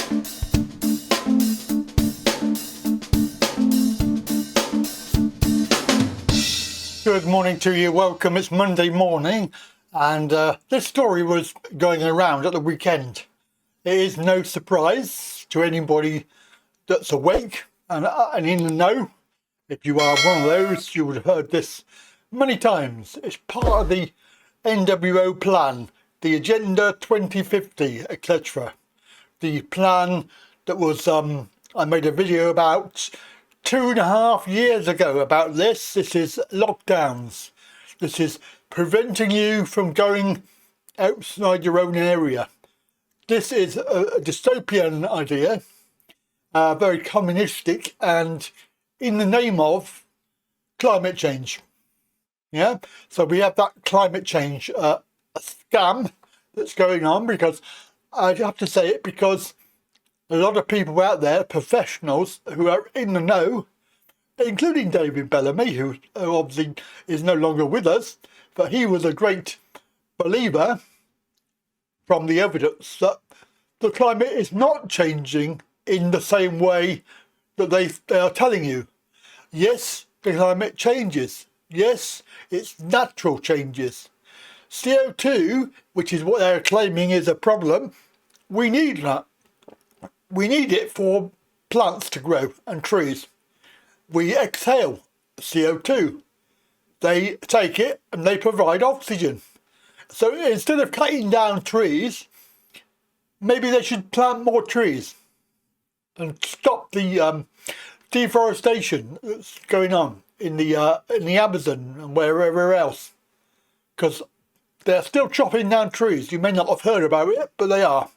Good morning to you, welcome. It's Monday morning, and this story was going around at the weekend. It is no surprise to anybody that's awake and in the know. If you are one of those, you would have heard this many times. It's part of the NWO plan, the Agenda 2050, etc. The plan that was, I made a video about 2.5 years ago about this. This is lockdowns. This is preventing you from going outside your own area. This is a dystopian idea, very communistic, and in the name of climate change. Yeah, so we have that climate change a scam that's going on, because I have to say it, because a lot of people out there, professionals who are in the know, including David Bellamy, who obviously is no longer with us, but he was a great believer from the evidence that the climate is not changing in the same way that they are telling you. Yes, the climate changes. Yes, it's natural changes. CO2, which is what they're claiming is a problem, we need that. We need it for plants to grow and trees. We exhale CO2. They take it and they provide oxygen. So instead of cutting down trees, maybe they should plant more trees and stop the deforestation that's going on in the Amazon and wherever else. Because they're still chopping down trees. You may not have heard about it, but they are.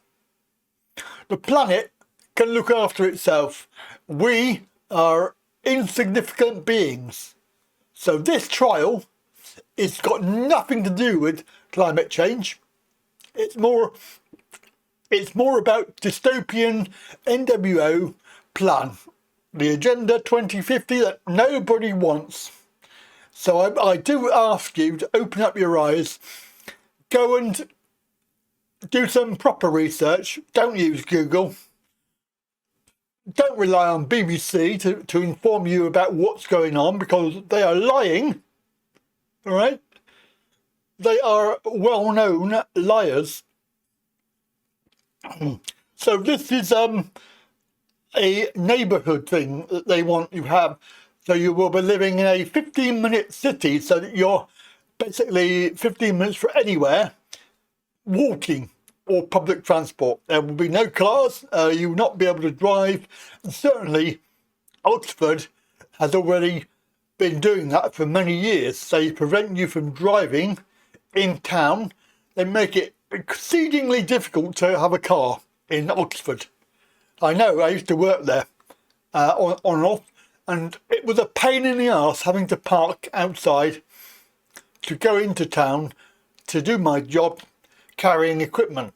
The planet can look after itself. We are insignificant beings. So this trial has got nothing to do with climate change. It's more about dystopian NWO plan, the Agenda 2050 that nobody wants. So I do ask you to open up your eyes, go and do some proper research. Don't use Google. Don't rely on BBC to inform you about what's going on, because they are lying, all right? They are well-known liars. So this is a neighbourhood thing that they want you to have. So you will be living in a 15-minute city, so that you're basically 15 minutes from anywhere, walking or public transport. There will be no cars, you will not be able to drive. And certainly Oxford has already been doing that for many years. They prevent you from driving in town. They make it exceedingly difficult to have a car in Oxford. I know, I used to work there on and off, and it was a pain in the arse having to park outside to go into town to do my job carrying equipment.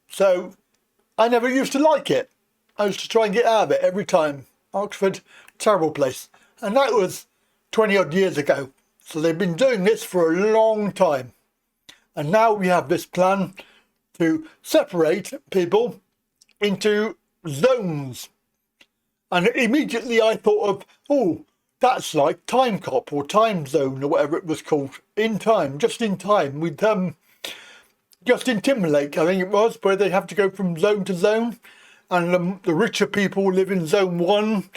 So I never used to like it. I used to try and get out of it every time. Oxford, terrible place. And that was 20 odd years ago. So they've been doing this for a long time. And now we have this plan to separate people into zones. And immediately I thought of, oh, that's like Time Cop or Time Zone or whatever it was called. In time, just in time, with Justin Timberlake, I think it was, where they have to go from zone to zone, and the richer people live in zone 1,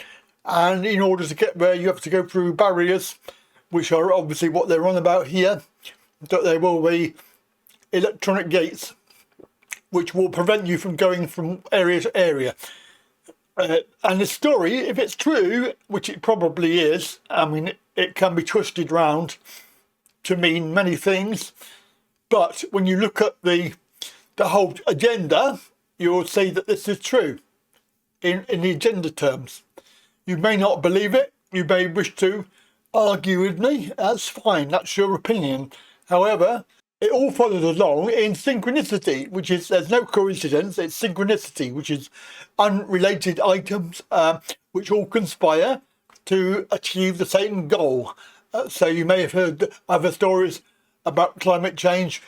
and in order to get there you have to go through barriers, which are obviously what they're on about here, that there will be electronic gates which will prevent you from going from area to area. And the story, if it's true, which it probably is, I mean, it can be twisted round to mean many things. But when you look at the whole agenda, you will see that this is true in the agenda terms. You may not believe it. You may wish to argue with me. That's fine. That's your opinion. However, it all follows along in synchronicity, which is, there's no coincidence. It's synchronicity, which is unrelated items which all conspire to achieve the same goal. So you may have heard other stories about climate change.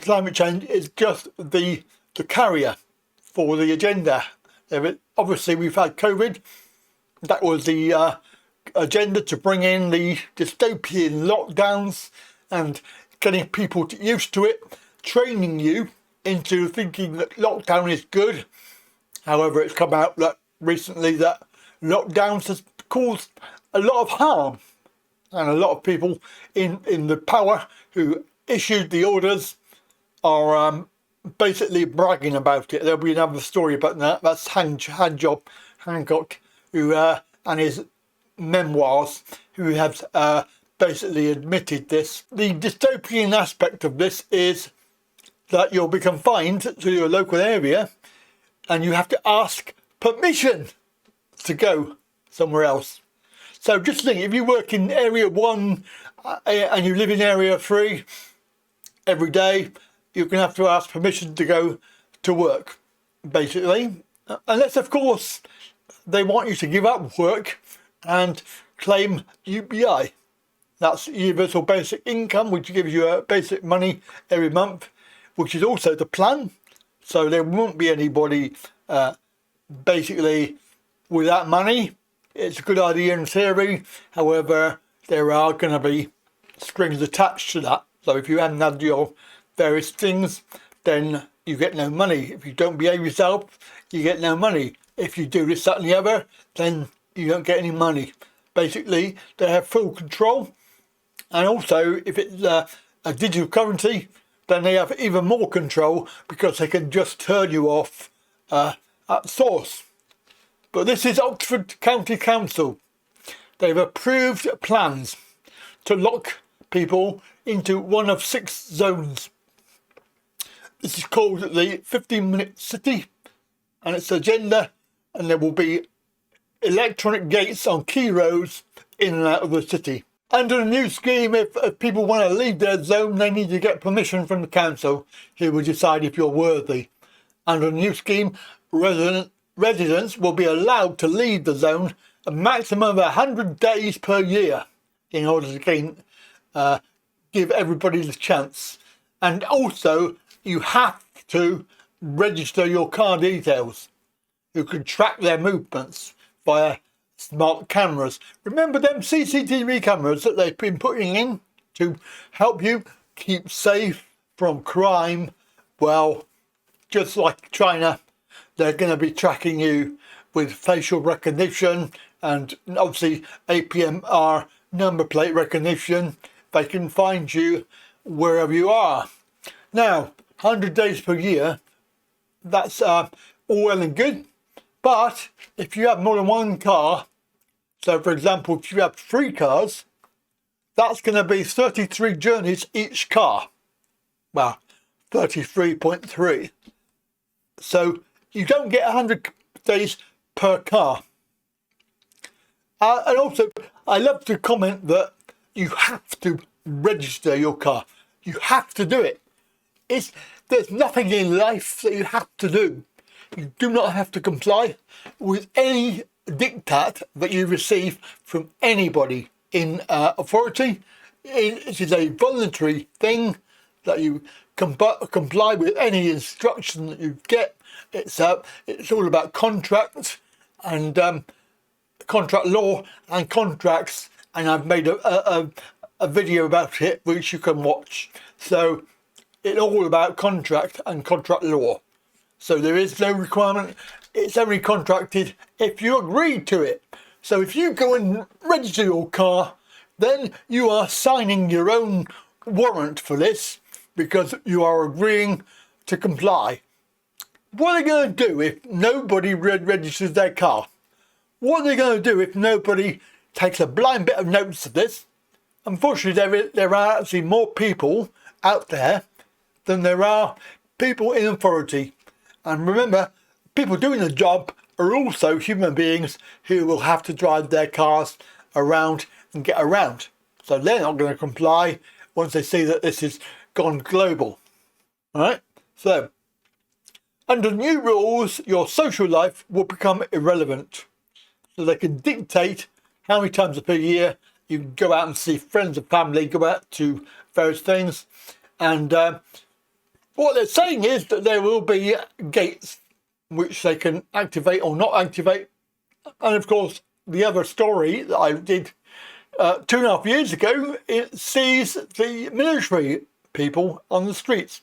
Climate change is just the carrier for the agenda. Obviously, we've had COVID. That was the agenda to bring in the dystopian lockdowns and getting people used to it, training you into thinking that lockdown is good. However, it's come out that recently that lockdowns has caused a lot of harm, and a lot of people in the power who issued the orders are basically bragging about it. There'll be another story about that. That's Hancock, who and his memoirs, who have basically admitted this. The dystopian aspect of this is that you'll be confined to your local area and you have to ask permission to go somewhere else. So just think, if you work in area 1 and you live in area 3 every day, you're going to have to ask permission to go to work, basically. Unless, of course, they want you to give up work and claim UBI. That's Universal Basic Income, which gives you basic money every month, which is also the plan. So there won't be anybody basically without money. It's a good idea in theory. However, there are going to be strings attached to that. So if you haven't had your various things, then you get no money. If you don't behave yourself, you get no money. If you do this, that and the other, then you don't get any money. Basically, they have full control. And also, if it's a digital currency, then they have even more control because they can just turn you off at source. But this is Oxford County Council. They've approved plans to lock people into one of 6 zones. This is called the 15-minute city, and its agenda, and there will be electronic gates on key roads in and out of the city. Under the new scheme, if people want to leave their zone, they need to get permission from the council, who will decide if you're worthy. Under the new scheme, residents will be allowed to leave the zone a maximum of 100 days per year in order to give everybody the chance. And also, you have to register your car details. You can track their movements via smart cameras. Remember them CCTV cameras that they've been putting in to help you keep safe from crime? Well, just like China, they're going to be tracking you with facial recognition and obviously APMR number plate recognition. They can find you wherever you are. Now, 100 days per year, that's all well and good. But if you have more than one car, so for example, if you have 3 cars, that's going to be 33 journeys each car. Well, 33.3. So you don't get 100 days per car. And also, I love to comment that you have to register your car. You have to do it. There's nothing in life that you have to do. You do not have to comply with any diktat that you receive from anybody in authority. It is a voluntary thing that you comply with any instruction that you get. It's all about contracts and contract law and contracts, and I've made a video about it which you can watch. So it's all about contract and contract law. So there is no requirement. It's only contracted if you agree to it. So if you go and register your car, then you are signing your own warrant for this because you are agreeing to comply. What are they going to do if nobody registers their car? What are they going to do if nobody takes a blind bit of notice of this? Unfortunately, there are actually more people out there than there are people in authority. And remember, people doing the job are also human beings who will have to drive their cars around and get around. So they're not going to comply once they see that this has gone global. All right? So, under new rules, your social life will become irrelevant. So they can dictate how many times per year you can go out and see friends and family, go out to various things. And what they're saying is that there will be gates which they can activate or not activate. And of course, the other story that I did 2.5 years ago, it sees the military people on the streets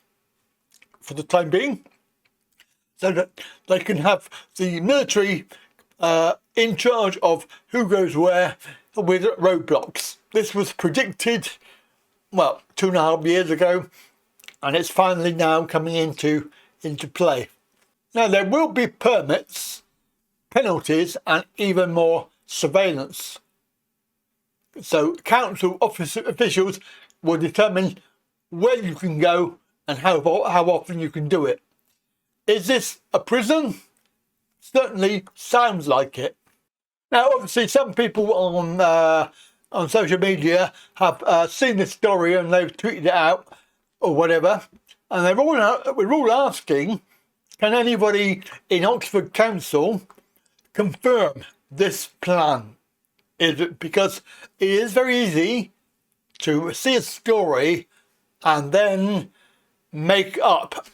for the time being, so that they can have the military in charge of who goes where with roadblocks. This was predicted, well, 2.5 years ago, and it's finally now coming into play. Now, there will be permits, penalties, and even more surveillance. So council officials will determine where you can go and how often you can do it. Is this a prison? Certainly sounds like it. Now, obviously, some people on social media have seen this story and they've tweeted it out or whatever, and we're all asking, can anybody in Oxford Council confirm this plan? Is it because it is very easy to see a story and then make up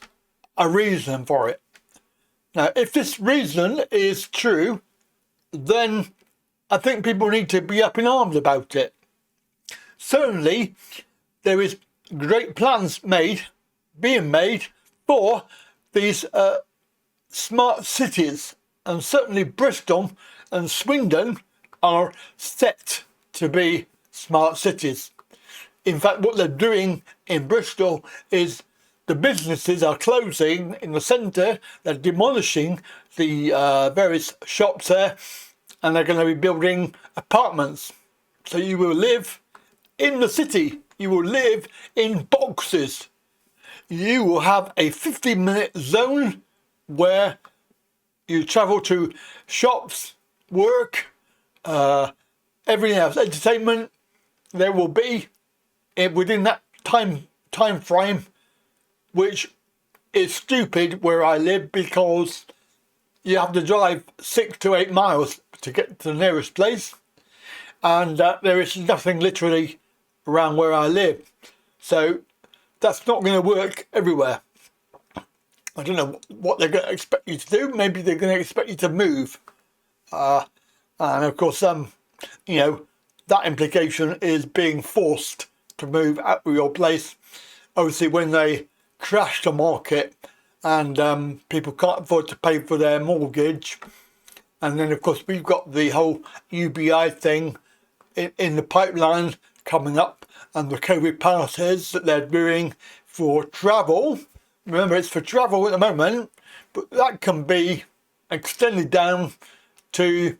a reason for it. Now, if this reason is true, then I think people need to be up in arms about it. Certainly, there is great plans being made for these smart cities, and certainly Bristol and Swindon are set to be smart cities. In fact, what they're doing in Bristol is the businesses are closing in the centre, they're demolishing the various shops there, and they're going to be building apartments. So you will live in the city, you will live in boxes. You will have a 15-minute zone where you travel to shops, work, everything else, entertainment. There will be within that time frame, which is stupid where I live, because you have to drive 6 to 8 miles to get to the nearest place, and there is nothing literally around where I live. So that's not going to work everywhere. I don't know what they're going to expect you to do. Maybe they're going to expect you to move. And of course, you know, that implication is being forced to move out of your place. Obviously, when they crash the market and people can't afford to pay for their mortgage. And then, of course, we've got the whole UBI thing in the pipeline coming up, and the COVID passes that they're doing for travel. Remember, it's for travel at the moment, but that can be extended down to,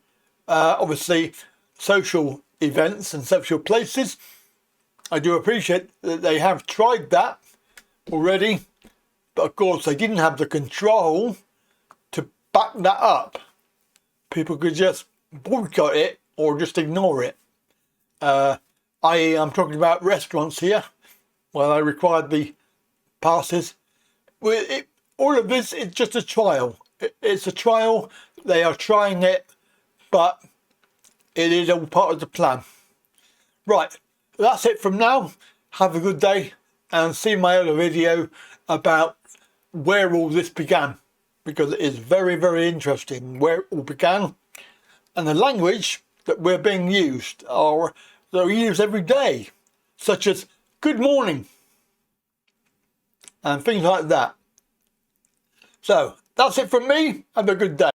obviously, social events and social places. I do appreciate that they have tried that already, but of course they didn't have the control to back that up. People could just boycott it or just ignore it. I'm talking about restaurants here, where they required the passes. All of this is just a trial. It's a trial. They are trying it, but it is all part of the plan. Right, that's it from now. Have a good day, and see my other video about where all this began, because it is very, very interesting where it all began, and the language that we're being used are that we use every day, such as good morning and things like that. So that's it from me. Have a good day.